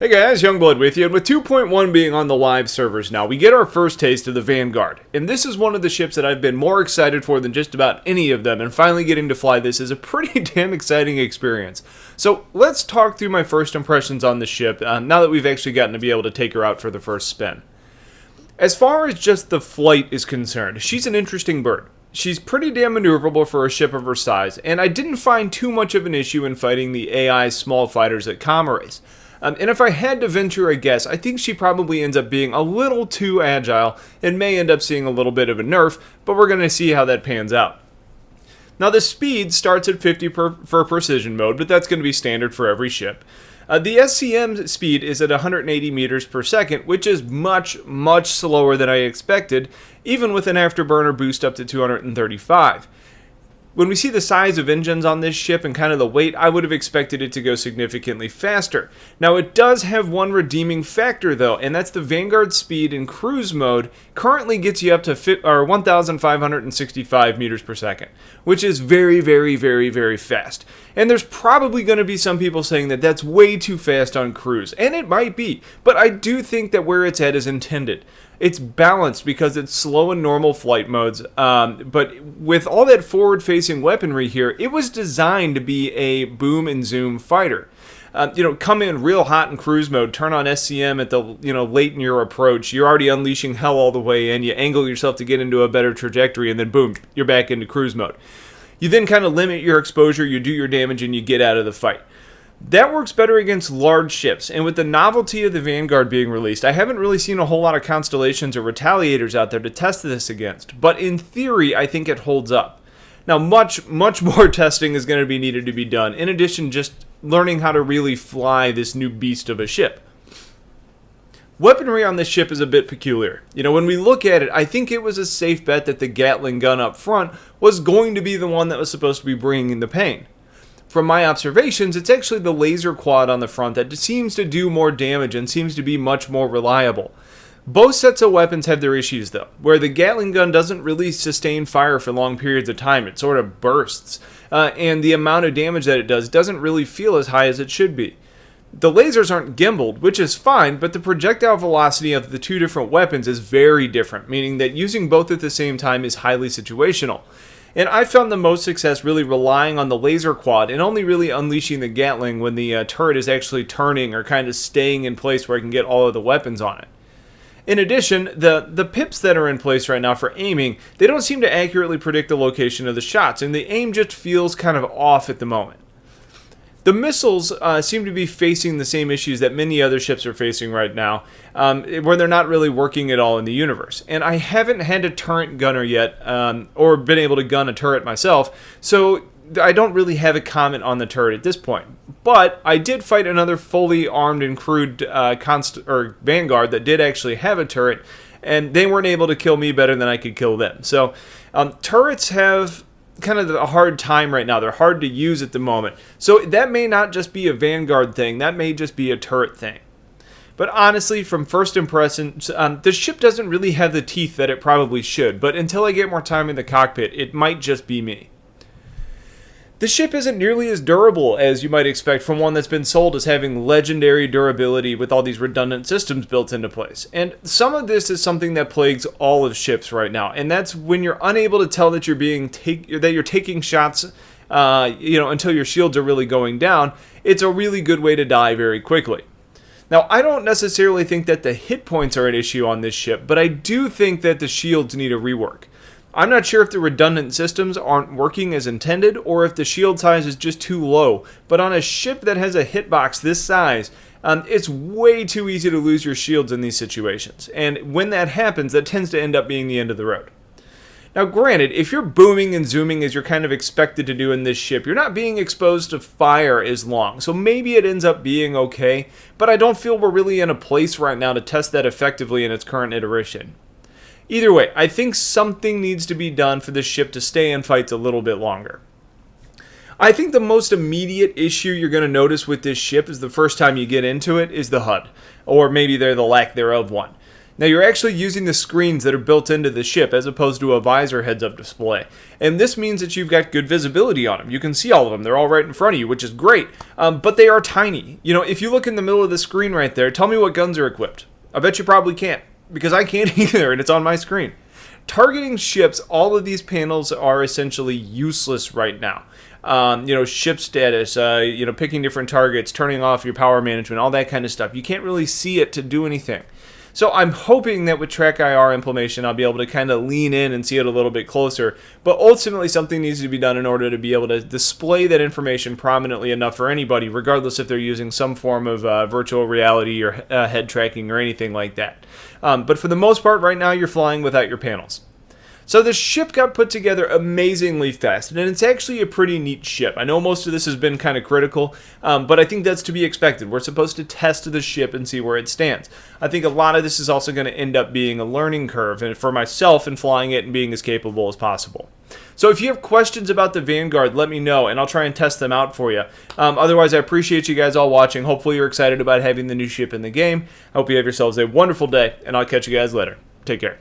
Hey guys, Youngblood with you, and with 2.1 being on the live servers now, we get our first taste of the Vanguard. And this is one of the ships that I've been more excited for than just about any of them, and finally getting to fly this is a pretty damn exciting experience. So let's talk through my first impressions on the ship, now that we've actually gotten to be able to take her out for the first spin. As far as just the flight is concerned, she's an interesting bird. She's pretty damn maneuverable for a ship of her size, and I didn't find too much of an issue in fighting the AI small fighters at Comrace. And if I had to venture a guess, I think she probably ends up being a little too agile and may end up seeing a little bit of a nerf, but we're going to see how that pans out. Now the speed starts at 50 for precision mode, but that's going to be standard for every ship. The SCM speed is at 180 meters per second, which is much slower than I expected, even with an afterburner boost up to 235. When we see the size of engines on this ship and kind of the weight, I would have expected it to go significantly faster. Now it does have one redeeming factor though, and that's the Vanguard speed in cruise mode currently gets you up to 1,565 meters per second, which is very fast. And there's probably going to be some people saying that that's way too fast on cruise, and it might be, but I do think that where it's at is intended. It's balanced because it's slow in normal flight modes, but with all that forward-facing weaponry here, it was designed to be a boom and zoom fighter. Come in real hot in cruise mode, turn on SCM at the, late in your approach, you're already unleashing hell all the way in, you angle yourself to get into a better trajectory, and then boom, you're back into cruise mode. You then kind of limit your exposure, you do your damage, and you get out of the fight. That works better against large ships, and with the novelty of the Vanguard being released, I haven't really seen a whole lot of Constellations or Retaliators out there to test this against, but in theory, I think it holds up. Now, much more testing is going to be needed to be done, in addition just learning how to really fly this new beast of a ship. Weaponry on this ship is a bit peculiar. When we look at it, I think it was a safe bet that the Gatling gun up front was going to be the one that was supposed to be bringing the pain. From my observations, it's actually the laser quad on the front that seems to do more damage and seems to be much more reliable. Both sets of weapons have their issues though, where the Gatling gun doesn't really sustain fire for long periods of time, it sort of bursts, and the amount of damage that it does doesn't really feel as high as it should be. The lasers aren't gimbaled, which is fine, but the projectile velocity of the two different weapons is very different, meaning that using both at the same time is highly situational. And I found the most success really relying on the laser quad and only really unleashing the Gatling when the turret is actually turning or kind of staying in place where I can get all of the weapons on it. In addition, the pips that are in place right now for aiming, they don't seem to accurately predict the location of the shots, and the aim just feels kind of off at the moment. The missiles seem to be facing the same issues that many other ships are facing right now, where they're not really working at all in the universe. And I haven't had a turret gunner yet, or been able to gun a turret myself, so I don't really have a comment on the turret at this point. But I did fight another fully armed and crewed Vanguard that did actually have a turret, and they weren't able to kill me better than I could kill them. So turrets have kind of a hard time right now. They're hard to use at the moment. So that may not just be a Vanguard thing. That may just be a turret thing. But honestly, from first impressions, the ship doesn't really have the teeth that it probably should. But until I get more time in the cockpit, it might just be me. The ship isn't nearly as durable as you might expect from one that's been sold as having legendary durability with all these redundant systems built into place. And some of this is something that plagues all of ships right now, and that's when you're unable to tell that you're taking shots, until your shields are really going down. It's a really good way to die very quickly. Now, I don't necessarily think that the hit points are an issue on this ship, but I do think that the shields need a rework. I'm not sure if the redundant systems aren't working as intended or if the shield size is just too low, but on a ship that has a hitbox this size, it's way too easy to lose your shields in these situations. And when that happens, that tends to end up being the end of the road. Now granted, if you're booming and zooming as you're kind of expected to do in this ship, you're not being exposed to fire as long, so maybe it ends up being okay, but I don't feel we're really in a place right now to test that effectively in its current iteration. Either way, I think something needs to be done for this ship to stay in fights a little bit longer. I think the most immediate issue you're going to notice with this ship is the first time you get into it is the HUD, or maybe the lack thereof one. Now you're actually using the screens that are built into the ship as opposed to a visor heads-up display. And this means that you've got good visibility on them. You can see all of them. They're all right in front of you, which is great. But they are tiny. You know, if you look in the middle of the screen right there, tell me what guns are equipped. I bet you probably can't, because I can't either, and it's on my screen. Targeting ships, all of these panels are essentially useless right now. Ship status, picking different targets, turning off your power management, all that kind of stuff. You can't really see it to do anything. So I'm hoping that with Track IR implementation, I'll be able to kind of lean in and see it a little bit closer. But ultimately, something needs to be done in order to be able to display that information prominently enough for anybody, regardless if they're using some form of virtual reality or head tracking or anything like that. But for the most part, right now, you're flying without your panels. So the ship got put together amazingly fast, and it's actually a pretty neat ship. I know most of this has been kind of critical, but I think that's to be expected. We're supposed to test the ship and see where it stands. I think a lot of this is also going to end up being a learning curve and for myself in flying it and being as capable as possible. So if you have questions about the Vanguard, let me know, and I'll try and test them out for you. Otherwise, I appreciate you guys all watching. Hopefully you're excited about having the new ship in the game. I hope you have yourselves a wonderful day, and I'll catch you guys later. Take care.